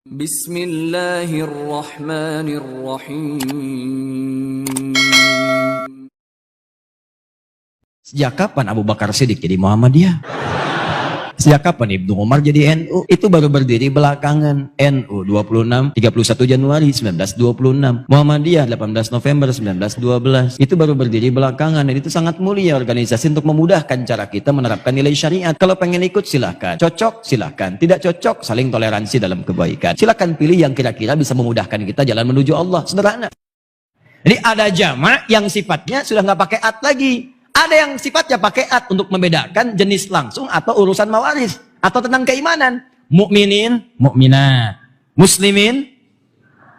Bismillahirrahmanirrahim. Sejak kapan Abu Bakar Siddiq jadi Muhammadiyah? Sejak kapan Ibnu Umar jadi NU? Itu baru berdiri belakangan. NU 31 Januari 1926. Muhammadiyah 18 November 1912. Itu baru berdiri belakangan. Dan itu sangat mulia organisasi untuk memudahkan cara kita menerapkan nilai syariat. Kalau pengen ikut silahkan. Cocok silahkan. Tidak cocok saling toleransi dalam kebaikan. Silahkan pilih yang kira-kira bisa memudahkan kita jalan menuju Allah. Sederhana. Jadi ada jama' yang sifatnya sudah nggak pakai at lagi. Ada yang sifatnya pakai at untuk membedakan jenis langsung atau urusan mawaris atau tentang keimanan. Mukminin, mukminat, muslimin,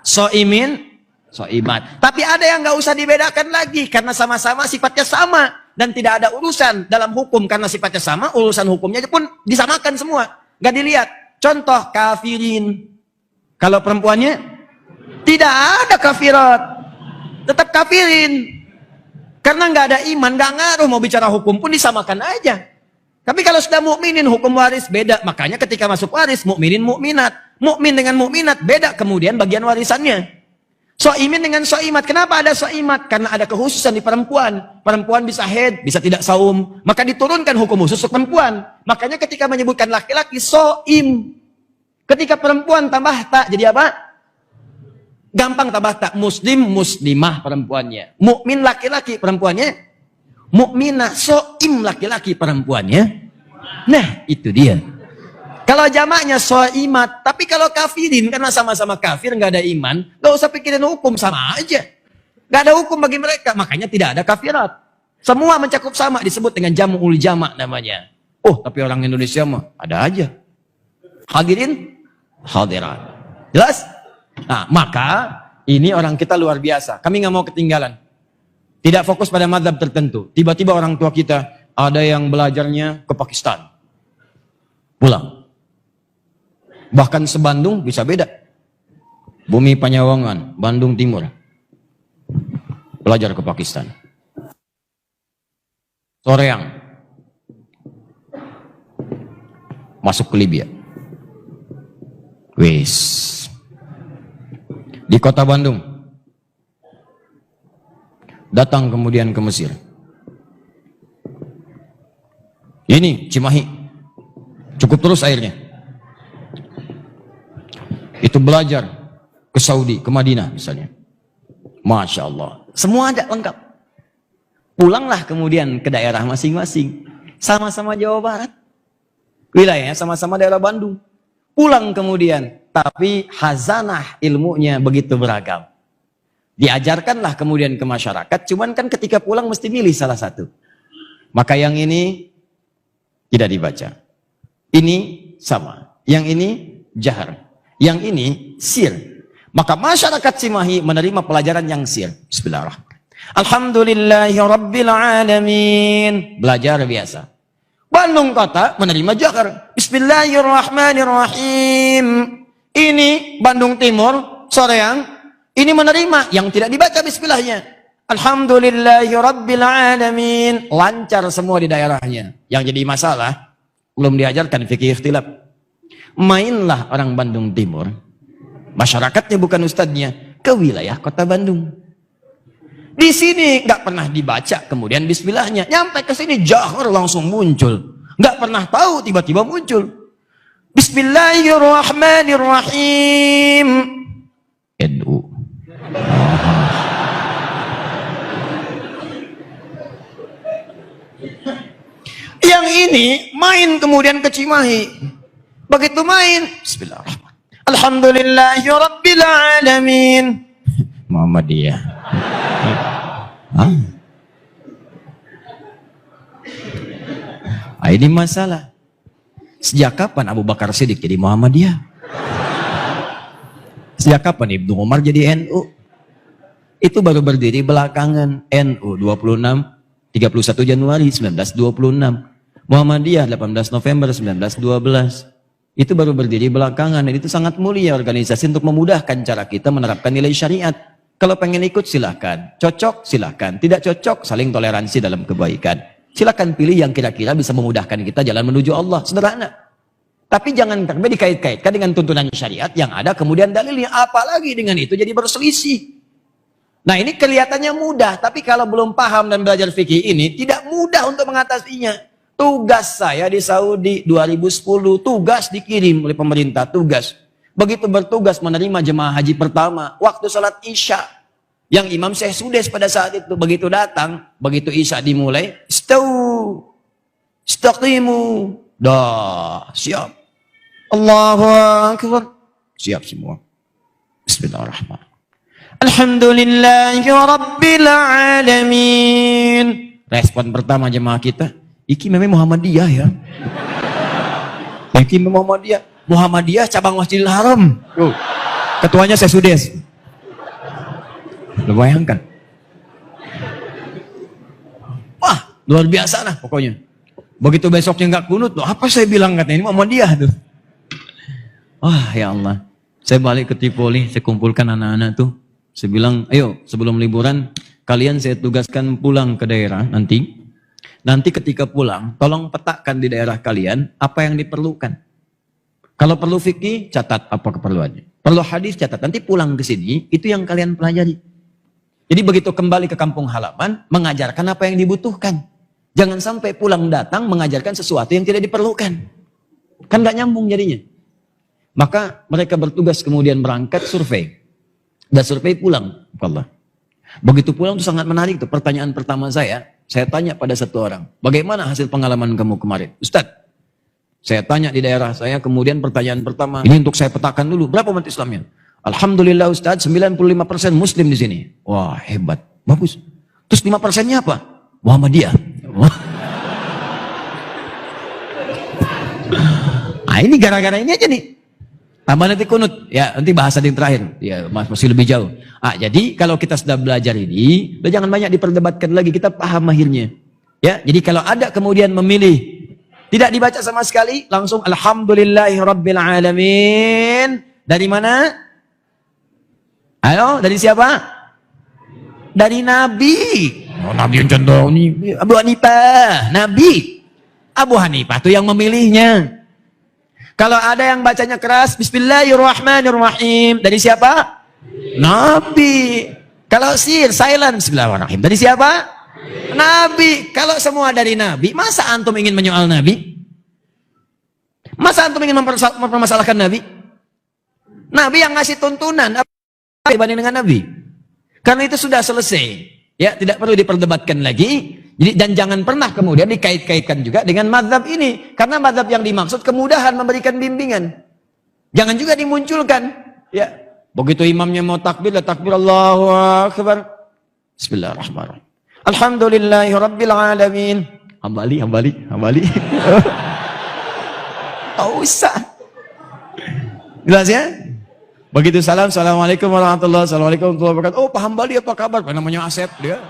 soimin, soimat. Tapi ada yang nggak usah dibedakan lagi karena sama-sama sifatnya sama dan tidak ada urusan dalam hukum karena sifatnya sama, urusan hukumnya pun disamakan semua. Nggak dilihat. Contoh kafirin. Kalau perempuannya tidak ada kafirat, tetap kafirin. Karena nggak ada iman, nggak ngaruh mau bicara hukum pun disamakan aja. Tapi kalau sudah mukminin hukum waris beda. Makanya ketika masuk waris mukminin mukminat, mukmin dengan mukminat beda kemudian bagian warisannya. Soimin dengan soimat. Kenapa ada soimat? Karena ada kekhususan di perempuan. Perempuan bisa haid, bisa tidak saum. Maka diturunkan hukum khusus untuk perempuan. Makanya ketika menyebutkan laki-laki soim. Ketika perempuan tambah tak jadi apa? Gampang tambah tak. Muslim, muslimah perempuannya. Mukmin laki-laki perempuannya. Mukminah, soim laki-laki perempuannya. Nah, itu dia. Kalau jamaknya soimat. Tapi kalau kafirin, karena sama-sama kafir, nggak ada iman, nggak usah pikirin hukum, sama aja. Nggak ada hukum bagi mereka. Makanya tidak ada kafirat. Semua mencakup sama, disebut dengan jam'ul jamak namanya. Oh, tapi orang Indonesia mah ada aja. Hadirin, hadirat. Jelas? Nah, maka ini orang kita luar biasa. Kami nggak mau ketinggalan. Tidak fokus pada mazhab tertentu. Tiba-tiba orang tua kita ada yang belajarnya ke Pakistan. Pulang. Bahkan se-Bandung bisa beda. Bumi Panyawangan, Bandung Timur. Belajar ke Pakistan. Soreang. Masuk ke Libya. Wis. Di kota Bandung. Datang kemudian ke Mesir. Ini Cimahi. Cukup terus airnya. Itu belajar ke Saudi, ke Madinah misalnya. Masya Allah. Semua ada lengkap. Pulanglah kemudian ke daerah masing-masing. Sama-sama Jawa Barat. Wilayahnya sama-sama daerah Bandung. Pulang kemudian. Tapi hazanah ilmunya begitu beragam. Diajarkanlah kemudian ke masyarakat. Cuman kan ketika pulang mesti milih salah satu. Maka yang ini tidak dibaca. Ini sama. Yang ini jahar. Yang ini sir. Maka masyarakat Cimahi menerima pelajaran yang sir. Bismillahirrahmanirrahim. Alhamdulillahi Rabbil Alamin. Belajar biasa. Bandung kota menerima jahar. Bismillahirrahmanirrahim. Ini Bandung Timur, Soreang, ini menerima yang tidak dibaca bismillahnya. Alhamdulillahi Rabbil Alamin. Lancar semua di daerahnya. Yang jadi masalah, belum diajarkan fikih ikhtilaf. Mainlah orang Bandung Timur, masyarakatnya bukan ustadznya, ke wilayah kota Bandung. Di sini nggak pernah dibaca, kemudian bismillahnya. Nyampe ke sini jahar langsung muncul. Nggak pernah tahu, tiba-tiba muncul. Bismillahirrahmanirrahim. NU. Yang ini main kemudian ke Cimahi. Begitu main, Bismillahirrahmanirrahim. Alhamdulillahi Rabbil Alamin. Muhammadiyah. Ini masalah. Sejak kapan Abu Bakar Siddiq jadi Muhammadiyah? Sejak kapan Ibnu Umar jadi NU? Itu baru berdiri belakangan. NU 31 Januari 1926. Muhammadiyah 18 November 1912. Itu baru berdiri belakangan. Dan itu sangat mulia organisasi untuk memudahkan cara kita menerapkan nilai syariat. Kalau pengen ikut silahkan. Cocok silahkan. Tidak cocok saling toleransi dalam kebaikan. Silahkan pilih yang kira-kira bisa memudahkan kita jalan menuju Allah. Sederhana. Tapi jangan sampai dikait-kaitkan dengan tuntunan syariat yang ada kemudian dalilnya. Apalagi dengan itu jadi berselisih. Nah ini kelihatannya mudah, tapi kalau belum paham dan belajar fikih ini, tidak mudah untuk mengatasinya. Tugas saya di Saudi 2010, tugas dikirim oleh pemerintah, tugas. Begitu bertugas menerima jemaah haji pertama, waktu sholat Isya, yang Imam Syekh Sudes pada saat itu, begitu datang, begitu Isya dimulai, Istau, istaqimu, dah, siap. Allahu Akbar, siap semua. Bismillahirrahmanirrahim. Alhamdulillahi Rabbil Alamin. Respon pertama jemaah kita, iki memang Muhammadiyah ya. Iki memang Muhammadiyah. Muhammadiyah cabang Masjidil Haram. Ketuanya saya Sudes. Lu bayangkan. Wah, luar biasa lah pokoknya. Begitu besoknya nggak kunut, loh, apa saya bilang katanya ini Muhammadiyah tuh. Wah, ya Allah. Saya balik ke Tripoli, saya kumpulkan anak-anak tuh. Saya bilang, ayo sebelum liburan, kalian saya tugaskan pulang ke daerah nanti. Nanti ketika pulang, tolong petakan di daerah kalian apa yang diperlukan. Kalau perlu fikih, catat apa keperluannya. Perlu hadis, catat. Nanti pulang ke sini, itu yang kalian pelajari. Jadi begitu kembali ke kampung halaman, mengajarkan apa yang dibutuhkan. Jangan sampai pulang datang mengajarkan sesuatu yang tidak diperlukan. Kan gak nyambung jadinya. Maka mereka bertugas kemudian berangkat survei. Dan survei pulang. Allah. Begitu pulang itu sangat menarik tuh. Pertanyaan pertama saya tanya pada satu orang. Bagaimana hasil pengalaman kamu kemarin? Ustadz, saya tanya di daerah saya, kemudian pertanyaan pertama. Ini untuk saya petakan dulu. Berapa umat Islamnya? Alhamdulillah Ustadz, 95% Muslim di sini. Wah hebat. Bagus. Terus 5%-nya apa? Muhammadiyah. Nah ini gara-gara ini aja nih. Tambah nanti kunut, ya nanti bahasa yang terakhir, ya masih lebih jauh. Jadi kalau kita sudah belajar ini, jangan banyak diperdebatkan lagi, kita paham akhirnya. Ya, jadi kalau ada kemudian memilih, tidak dibaca sama sekali, langsung Alhamdulillahi Rabbil Alamin. Dari mana? Ayo, dari siapa? Dari Nabi. Oh, Nabi yang contoh ini, Abu Hanifah, Nabi. Abu Hanifah itu yang memilihnya. Kalau ada yang bacanya keras, Bismillahirrahmanirrahim. Dari siapa? Nabi. Kalau silent, Bismillahirrahmanirrahim. Dari siapa? Nabi. Kalau semua dari Nabi, masa antum ingin menyoal Nabi? Masa antum ingin mempermasalahkan Nabi? Nabi yang ngasih tuntunan apa dibanding dengan Nabi? Karena itu sudah selesai. Ya, tidak perlu diperdebatkan lagi. Jadi, dan jangan pernah kemudian dikait-kaitkan juga dengan mazhab ini. Karena mazhab yang dimaksud kemudahan memberikan bimbingan. Jangan juga dimunculkan. Ya, begitu imamnya mau takbir, takbir Allahu Akbar. Bismillahirrahmanirrahim. Alhamdulillahi Rabbil Alamin. Hambali. Tak usah. Jelas ya? Begitu salam, Assalamualaikum warahmatullahi wabarakatuh. Oh, Pak Hambali apa kabar? Namanya Asep dia.